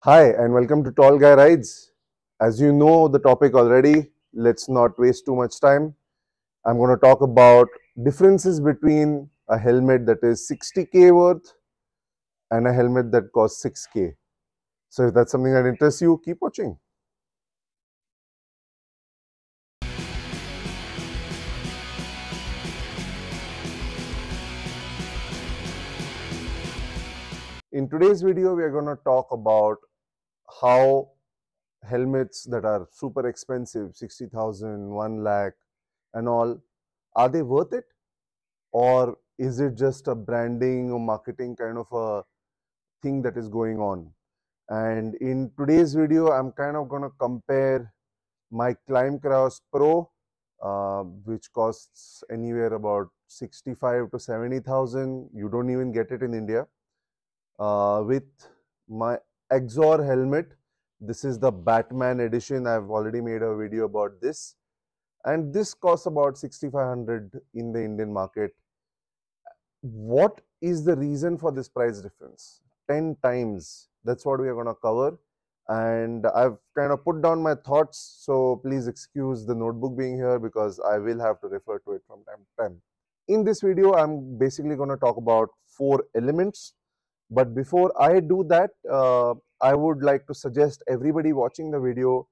Hi, and welcome to Tall Guy Rides. As you know the topic already, let's not waste too much time. I'm going to talk about differences between a helmet that is 60k worth and a helmet that costs 6k. So if that's something that interests you, keep watching. In today's video, we are going to talk about how helmets that are super expensive, 60,000, 1 lakh and all, are they worth it? Or is it just a branding or marketing kind of a thing that is going on? And in today's video, I'm kind of going to compare my Climbcross Pro, which costs anywhere about 65 to 70,000. You don't even get it in India. With my Exor helmet. This is the Batman edition. I've already made a video about this. And this costs about 6,500 in the Indian market. What is the reason for this price difference? 10 times. That's what we are going to cover. And I've kind of put down my thoughts. So please excuse the notebook being here because I will have to refer to it from time to time. In this video, I'm basically going to talk about 4 elements. But before I do that, I would like to suggest everybody watching the video,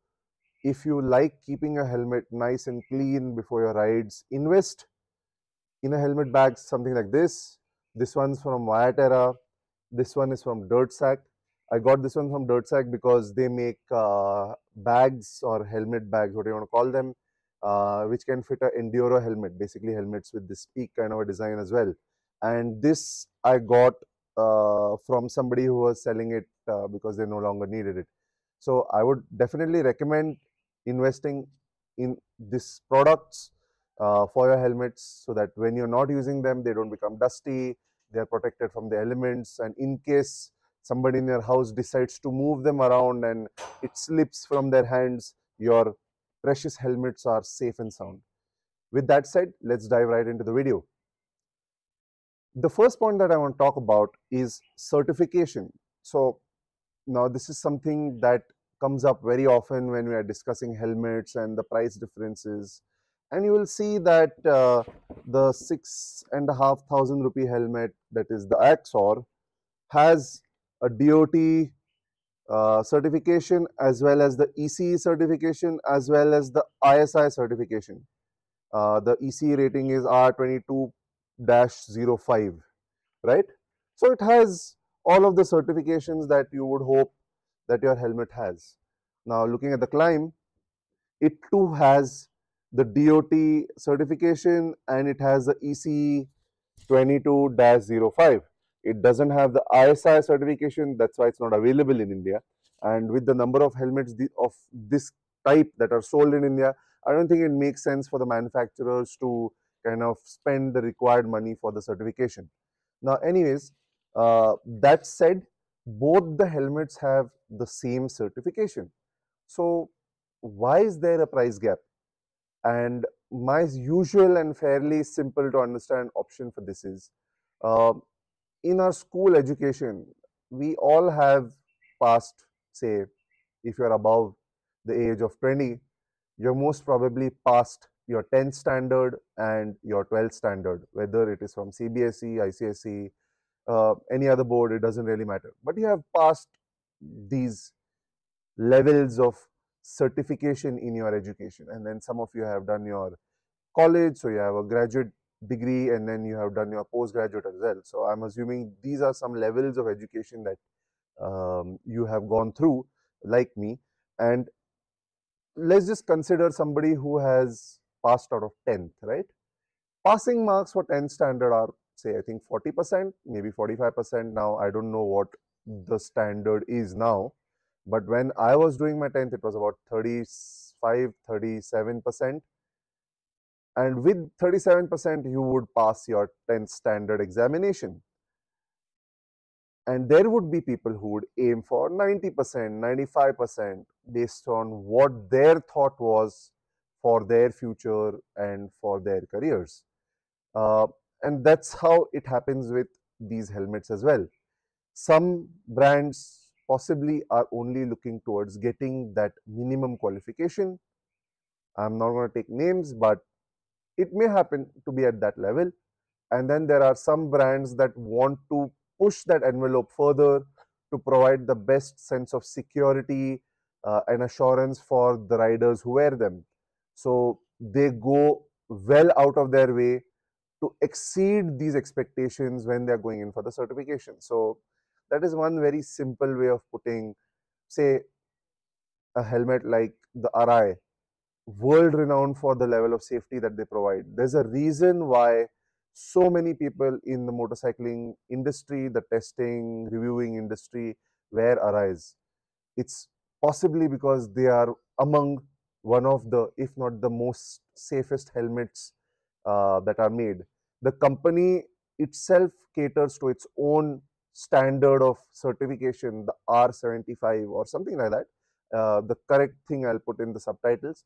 if you like keeping a helmet nice and clean before your rides, invest in a helmet bag, something like this. This one's from Viaterra. This one is from Dirtsack. I got this one from Dirtsack because they make bags or helmet bags, what do you want to call them, which can fit an enduro helmet, basically helmets with this peak kind of a design as well. And this I got from somebody who was selling it because they no longer needed it. So I would definitely recommend investing in these products for your helmets so that when you're not using them, they don't become dusty, they are protected from the elements, and in case somebody in your house decides to move them around and it slips from their hands, your precious helmets are safe and sound. With that said, let's dive right into the video. The first point that I want to talk about is certification. So now this is something that comes up very often when we are discussing helmets and the price differences. And you will see that the 6,500 rupee helmet, that is the Exor, has a DOT certification as well as the ECE certification as well as the ISI certification. The ECE rating is R22-05, right? So it has all of the certifications that you would hope that your helmet has. Now looking at the Climb, it too has the DOT certification and it has the ECE 22-05. It doesn't have the ISI certification, that's why it's not available in India. And with the number of helmets of this type that are sold in India, I don't think it makes sense for the manufacturers to kind of spend the required money for the certification. Now, anyways, that said, both the helmets have the same certification. So, why is there a price gap? And my usual and fairly simple to understand option for this is, uh, in our school education, we all have passed, say, if you're above the age of 20, you're most probably passed your 10th standard and your 12th standard, whether it is from CBSE, ICSE, any other board, it doesn't really matter. But you have passed these levels of certification in your education, and then some of you have done your college, so you have a graduate degree, and then you have done your postgraduate as well. So I'm assuming these are some levels of education that you have gone through, like me. And let's just consider somebody who has passed out of 10th, right? Passing marks for 10th standard are, say, I think 40%, maybe 45%. Now I don't know what the standard is now, but when I was doing my 10th, it was about 35, 37%. And with 37%, you would pass your 10th standard examination. And there would be people who would aim for 90%, 95% based on what their thought was for their future and for their careers. Uh, and that's how it happens with these helmets as well. Some brands possibly are only looking towards getting that minimum qualification. I'm not going to take names, but it may happen to be at that level. And then there are some brands that want to push that envelope further to provide the best sense of security and assurance for the riders who wear them. So they go well out of their way to exceed these expectations when they're going in for the certification. So that is one very simple way of putting, say, a helmet like the Arai, world renowned for the level of safety that they provide. There's a reason why so many people in the motorcycling industry, the testing, reviewing industry, wear Arais. It's possibly because they are among one of the, if not the most safest helmets that are made. The company itself caters to its own standard of certification, the R75 or something like that. The correct thing I'll put in the subtitles,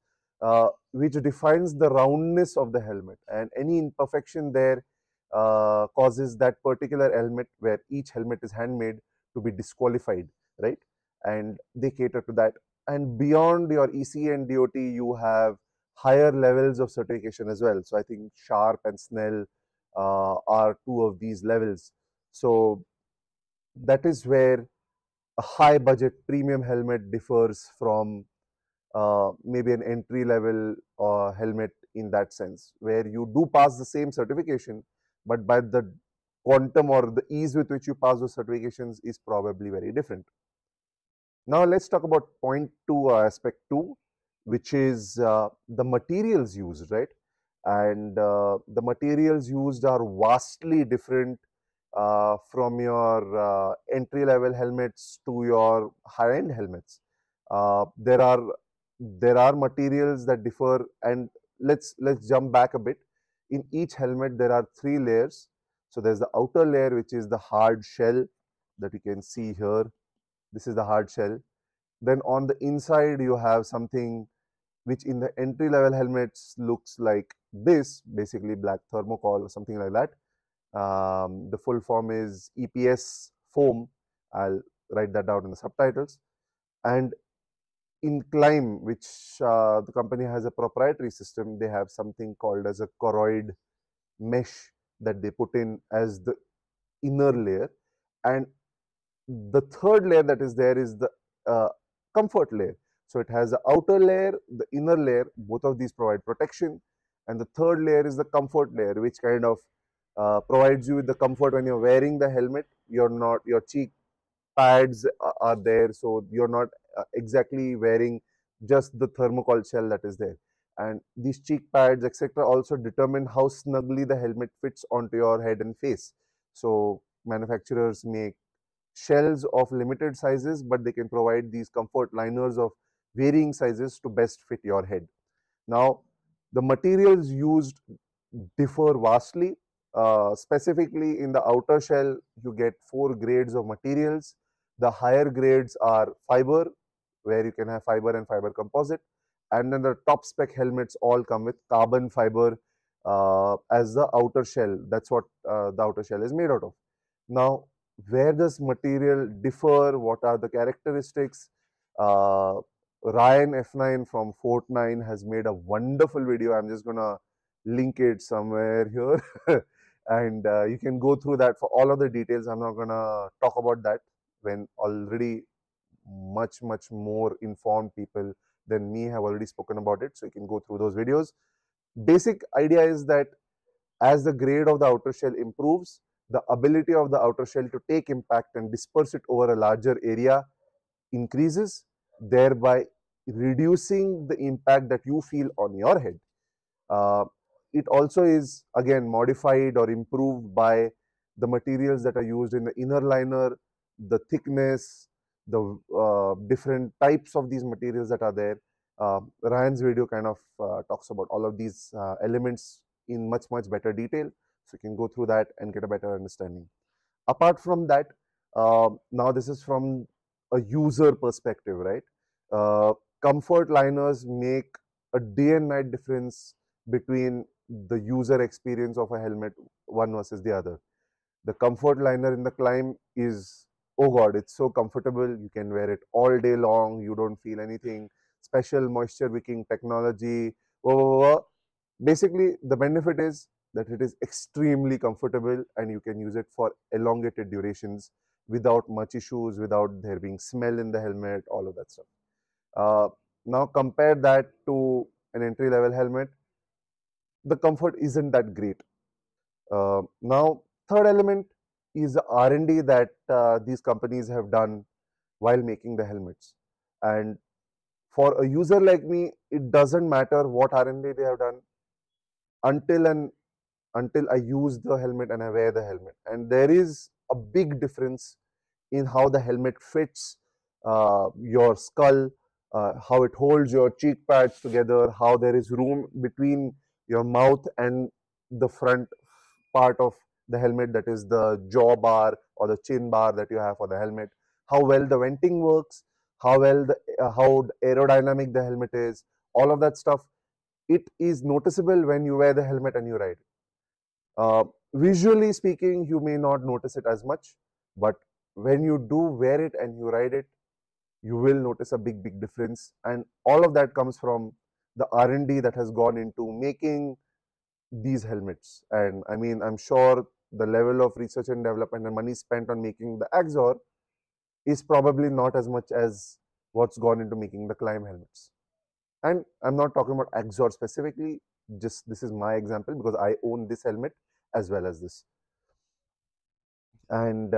which defines the roundness of the helmet, and any imperfection there causes that particular helmet, where each helmet is handmade, to be disqualified, right? And they cater to that. And beyond your ECE and DOT, you have higher levels of certification as well. So I think Sharp and Snell are two of these levels. So that is where a high budget premium helmet differs from maybe an entry level helmet in that sense, where you do pass the same certification, but by the quantum or the ease with which you pass those certifications is probably very different. Now let's talk about point two, aspect two, which is the materials used, right? And the materials used are vastly different from your entry level helmets to your high end helmets. There are materials that differ, and let's jump back a bit. In each helmet there are three layers. So there's the outer layer, which is the hard shell that you can see here. This is the hard shell. Then on the inside you have something which in the entry level helmets looks like this, basically black thermocol or something like that. The full form is EPS foam. I'll write that down in the subtitles. And in Climb, which the company has a proprietary system, they have something called as a choroid mesh that they put in as the inner layer. And the third layer that is there is the comfort layer. So it has the outer layer, the inner layer, both of these provide protection. And the third layer is the comfort layer, which kind of provides you with the comfort when you're wearing the helmet. Your cheek pads are there, so you're not exactly wearing just the thermocol shell that is there. And these cheek pads, etc., also determine how snugly the helmet fits onto your head and face. So manufacturers make shells of limited sizes, but they can provide these comfort liners of varying sizes to best fit your head. Now, the materials used differ vastly. Specifically in the outer shell, you get 4 grades of materials. The higher grades are fiber, where you can have fiber and fiber composite. And then the top spec helmets all come with carbon fiber as the outer shell. That's what the outer shell is made out of. Now, where does material differ? What are the characteristics? Ryan F9 from Fort9 has made a wonderful video. I'm just going to link it somewhere here. And you can go through that for all of the details. I'm not going to talk about that when already much more informed people than me have already spoken about it. So you can go through those videos. Basic idea is that as the grade of the outer shell improves, the ability of the outer shell to take impact and disperse it over a larger area increases, thereby reducing the impact that you feel on your head. It also is again modified or improved by the materials that are used in the inner liner, the thickness, the different types of these materials that are there. Ryan's video kind of talks about all of these elements in much better detail, so you can go through that and get a better understanding. Apart from that, now this is from a user perspective, right? Comfort liners make a day and night difference between the user experience of a helmet one versus the other. The comfort liner in the Climb is oh God, it's so comfortable. You can wear it all day long. You don't feel anything. Special moisture wicking technology. Whoa, whoa, whoa. Basically, the benefit is that it is extremely comfortable and you can use it for elongated durations without much issues, without there being smell in the helmet, all of that stuff. Uh, Now compare that to an entry level helmet. The comfort isn't that great. Now, third element is the R&D that these companies have done while making the helmets. And for a user like me, it doesn't matter what R&D they have done until and until I use the helmet and I wear the helmet. And there is a big difference in how the helmet fits your skull, how it holds your cheek pads together, how there is room between your mouth and the front part of the helmet, that is the jaw bar or the chin bar that you have for the helmet, how well the venting works, how aerodynamic the helmet is, all of that stuff. It is noticeable when you wear the helmet and you ride. Visually speaking, you may not notice it as much, but when you do wear it and you ride it, you will notice a big difference. And all of that comes from the R&D that has gone into making these helmets. And I mean, I'm sure the level of research and development and money spent on making the Axor is probably not as much as what's gone into making the Klim helmets. And I'm not talking about Axor specifically, just this is my example because I own this helmet as well as this. And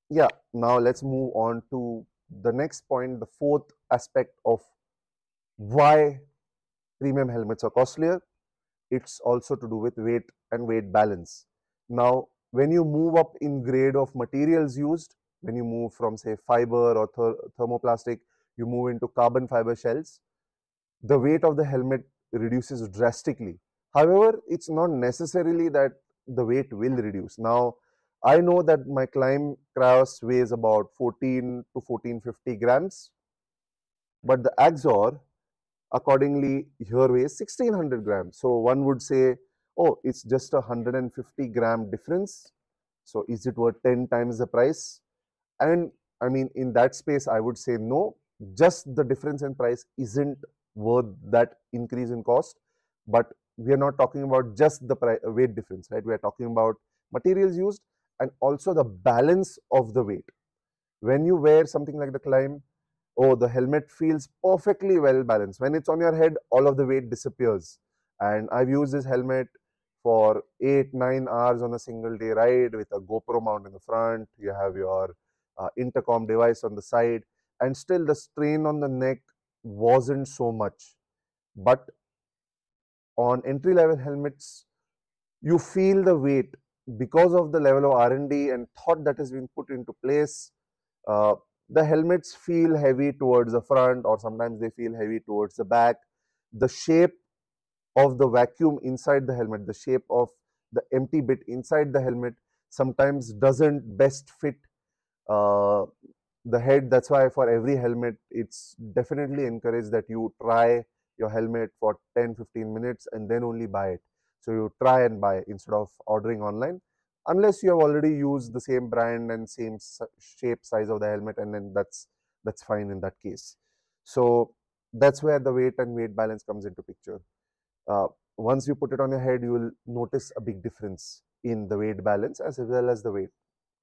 yeah, now let's move on to the next point, the fourth aspect of why premium helmets are costlier. It's also to do with weight and weight balance. Now, when you move up in grade of materials used, when you move from say fiber or thermoplastic, you move into carbon fiber shells, the weight of the helmet reduces drastically. However, it's not necessarily that the weight will reduce. Now, I know that my Klim Kraos weighs about 14 to 1450 grams, but the Axor accordingly here weighs 1600 grams. So one would say, oh, it's just a 150-gram difference. So is it worth 10 times the price? And I mean, in that space, I would say no, just the difference in price isn't worth that increase in cost. But we are not talking about just the weight difference, right? We are talking about materials used and also the balance of the weight. When you wear something like the Klim, oh, the helmet feels perfectly well balanced. When it's on your head, all of the weight disappears. And I've used this helmet for 8-9 hours on a single day ride with a GoPro mount in the front. You have your intercom device on the side, and still the strain on the neck wasn't so much. But on entry level helmets, you feel the weight because of the level of R&D and thought that has been put into place. The helmets feel heavy towards the front, or sometimes they feel heavy towards the back. The shape of the vacuum inside the helmet, the shape of the empty bit inside the helmet sometimes doesn't best fit uh, the head. That's why for every helmet, it's definitely encouraged that you try your helmet for 10-15 minutes and then only buy it. So you try and buy instead of ordering online, unless you have already used the same brand and same shape, size of the helmet, and then that's fine in that case. So that's where the weight and weight balance comes into picture. Uh, Once you put it on your head, you will notice a big difference in the weight balance as well as the weight.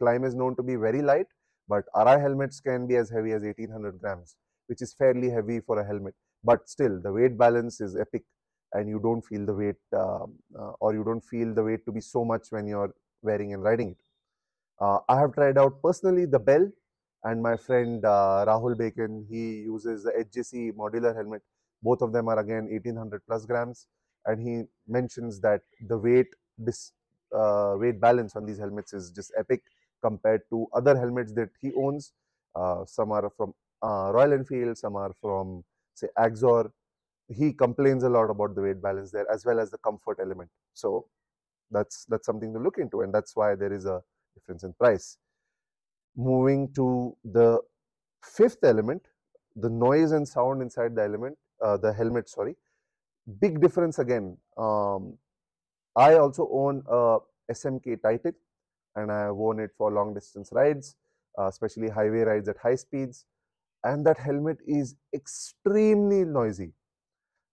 Klim is known to be very light, but RI helmets can be as heavy as 1800 grams, which is fairly heavy for a helmet. But still, the weight balance is epic, and you don't feel the weight, or you don't feel the weight to be so much when you're wearing and riding it. I have tried out personally the Bell, and my friend Rahul Bacon, he uses the HJC modular helmet. Both of them are again 1800 plus grams, and he mentions that the weight balance on these helmets is just epic compared to other helmets that he owns. Some are from Royal Enfield, some are from say Axor. He complains a lot about the weight balance there as well as the comfort element. So that's something to look into, and that's why there is a difference in price. Moving to the fifth element, the noise and sound inside the helmet, sorry. Big difference again. I also own a SMK Titan, and I have worn it for long distance rides. especially highway rides at high speeds. And that helmet is extremely noisy.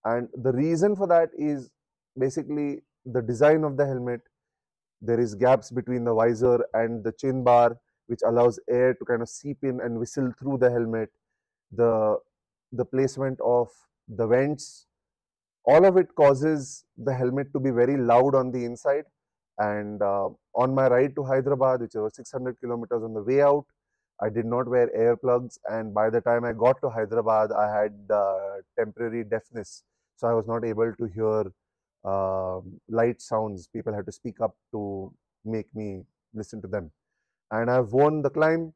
And the reason for that is basically the design of the helmet. There is gaps between the visor and the chin bar, which allows air to kind of seep in and whistle through the helmet. The the placement of the vents, all of it causes the helmet to be very loud on the inside. And on my ride to Hyderabad, which was 600 kilometers on the way out, I did not wear earplugs, and by the time I got to Hyderabad, I had temporary deafness, so I was not able to hear light sounds. People had to speak up to make me listen to them. And I've worn the climb.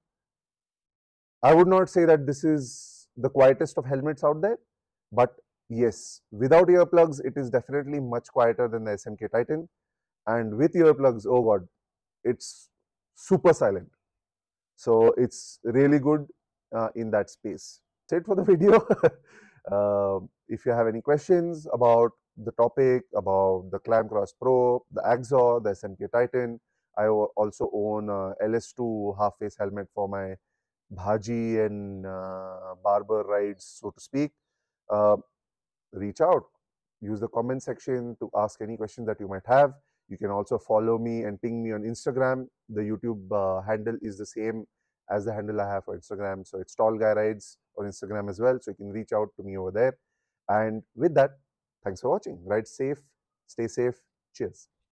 I would not say that this is the quietest of helmets out there, but yes, without earplugs, it is definitely much quieter than the SMK Titan. And with earplugs, oh god, it's super silent. So it's really good in that space. That's it for the video. If you have any questions about the topic, about the Climb Cross Pro, the Axor, the SMK Titan, I also own a LS2 half face helmet for my bhaji and barber rides, so to speak. Reach out, use the comment section to ask any questions that you might have. You can also follow me and ping me on Instagram. The YouTube handle is the same as the handle I have for Instagram. So it's Tall Guy Rides on Instagram as well. So you can reach out to me over there. And with that, thanks for watching. Ride safe, stay safe. Cheers.